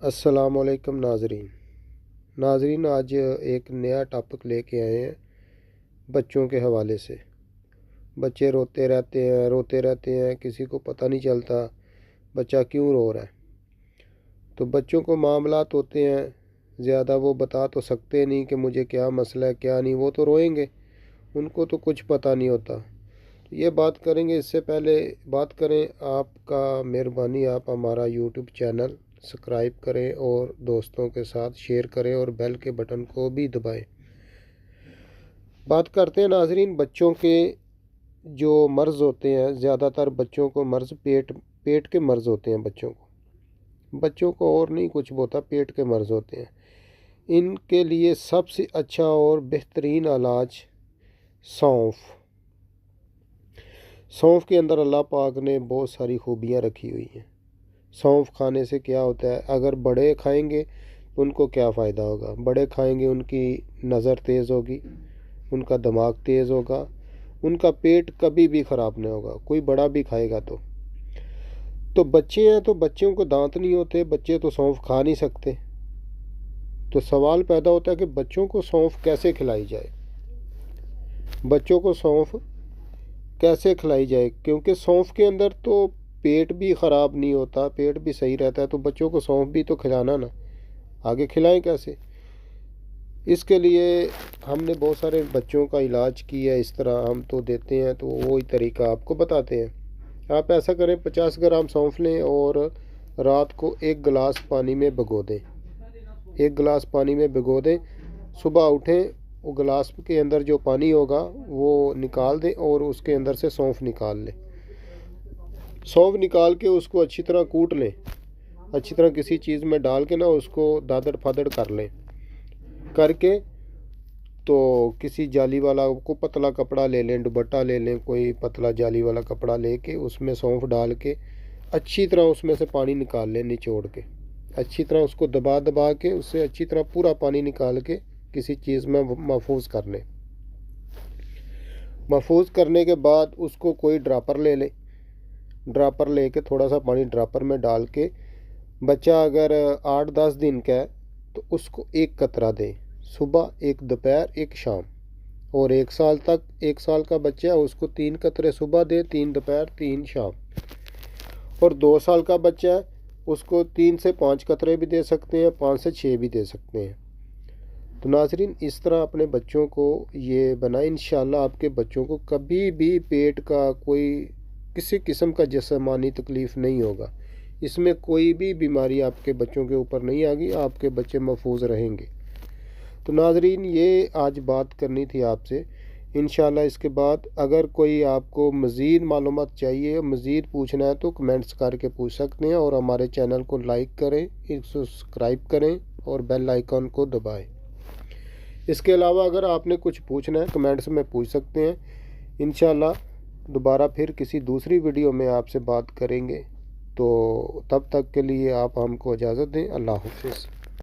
अस्सलामुअलैकुम नाजरीन, आज एक नया टॉपिक लेके आए हैं बच्चों के हवाले से। बच्चे रोते रहते हैं, किसी को पता नहीं चलता बच्चा क्यों रो रहा है। तो बच्चों को मामलात होते हैं ज़्यादा, वो बता तो सकते नहीं कि मुझे क्या मसला है क्या नहीं, वो तो रोएंगे, उनको तो कुछ पता नहीं होता। तो ये बात करेंगे। इससे पहले बात करें, आपका मेहरबानी आप हमारा यूट्यूब चैनल सब्सक्राइब करें और दोस्तों के साथ शेयर करें और बेल के बटन को भी दबाएं। बात करते हैं नाजरीन, बच्चों के जो मर्ज़ होते हैं, ज़्यादातर बच्चों को मर्ज़ पेट के मर्ज़ होते हैं। बच्चों को और नहीं कुछ होता, पेट के मर्ज़ होते हैं। इनके लिए सबसे अच्छा और बेहतरीन इलाज सौंफ के अंदर अल्लाह पाक ने बहुत सारी खूबियाँ रखी हुई हैं। सौंफ खाने से क्या होता है, अगर बड़े खाएंगे तो उनको क्या फ़ायदा होगा। बड़े खाएंगे, उनकी नज़र तेज़ होगी, उनका दिमाग तेज़ होगा, उनका पेट कभी भी ख़राब नहीं होगा। कोई बड़ा भी खाएगा तो बच्चे हैं, तो बच्चों को दांत नहीं होते, बच्चे तो सौंफ खा नहीं सकते। तो सवाल पैदा होता है कि बच्चों को सौंफ कैसे खिलाई जाए। क्योंकि सौंफ के अंदर तो पेट भी ख़राब नहीं होता, पेट भी सही रहता है। तो बच्चों को सौंफ भी तो खिलाना ना, आगे खिलाएं कैसे। इसके लिए हमने बहुत सारे बच्चों का इलाज किया। इस तरह हम तो देते हैं, तो वही तरीका आपको बताते हैं। आप ऐसा करें, 50 ग्राम सौंफ लें और रात को 1 गिलास पानी में भिगो दें। 1 गिलास पानी में भिगो दें, सुबह उठें, वो गिलास के अंदर जो पानी होगा वो निकाल दें और उसके अंदर से सौंफ निकाल लें। सौंफ निकाल के उसको अच्छी तरह कूट लें, अच्छी तरह किसी चीज़ में डाल के ना उसको दादड़ फादड़ कर लें। करके तो किसी जाली वाला को पतला कपड़ा ले लें, दुपट्टा ले लें, कोई पतला जाली वाला कपड़ा लेके उसमें सौंफ डाल के अच्छी तरह उसमें से पानी निकाल लें, निचोड़ के अच्छी तरह उसको दबा के उससे अच्छी तरह पूरा पानी निकाल के किसी चीज़ में महफूज कर लें। महफूज करने के बाद उसको कोई ड्रापर ले लें। ड्रापर लेके थोड़ा सा पानी ड्रापर में डाल के, बच्चा अगर 8-10 दिन का है तो उसको 1 कतरा दें, सुबह 1 दोपहर 1 शाम। और 1 साल का बच्चा है उसको 3 कतरे सुबह दें, 3 दोपहर 3 शाम। और 2 साल का बच्चा है उसको 3 से 5 कतरे भी दे सकते हैं, 5 से 6 भी दे सकते हैं। तो नाजरीन, इस तरह अपने बच्चों को ये बनाए, इंशाल्लाह आपके बच्चों को कभी भी पेट का कोई किसी किस्म का जिस्मानी तकलीफ़ नहीं होगा। इसमें कोई भी बीमारी आपके बच्चों के ऊपर नहीं आएगी, आपके बच्चे महफूज रहेंगे। तो नाजरीन, ये आज बात करनी थी आपसे। इंशाल्लाह इसके बाद अगर कोई आपको मज़ीद मालूमात चाहिए, मज़ीद पूछना है तो कमेंट्स करके पूछ सकते हैं। और हमारे चैनल को लाइक करें, सब्सक्राइब करें और बेल आइकन को दबाएं। इसके अलावा अगर आपने कुछ पूछना है कमेंट्स में पूछ सकते हैं। इंशाल्लाह दोबारा फिर किसी दूसरी वीडियो में आपसे बात करेंगे। तो तब तक के लिए आप हमको इजाज़त दें। अल्लाह हाफ़िज़।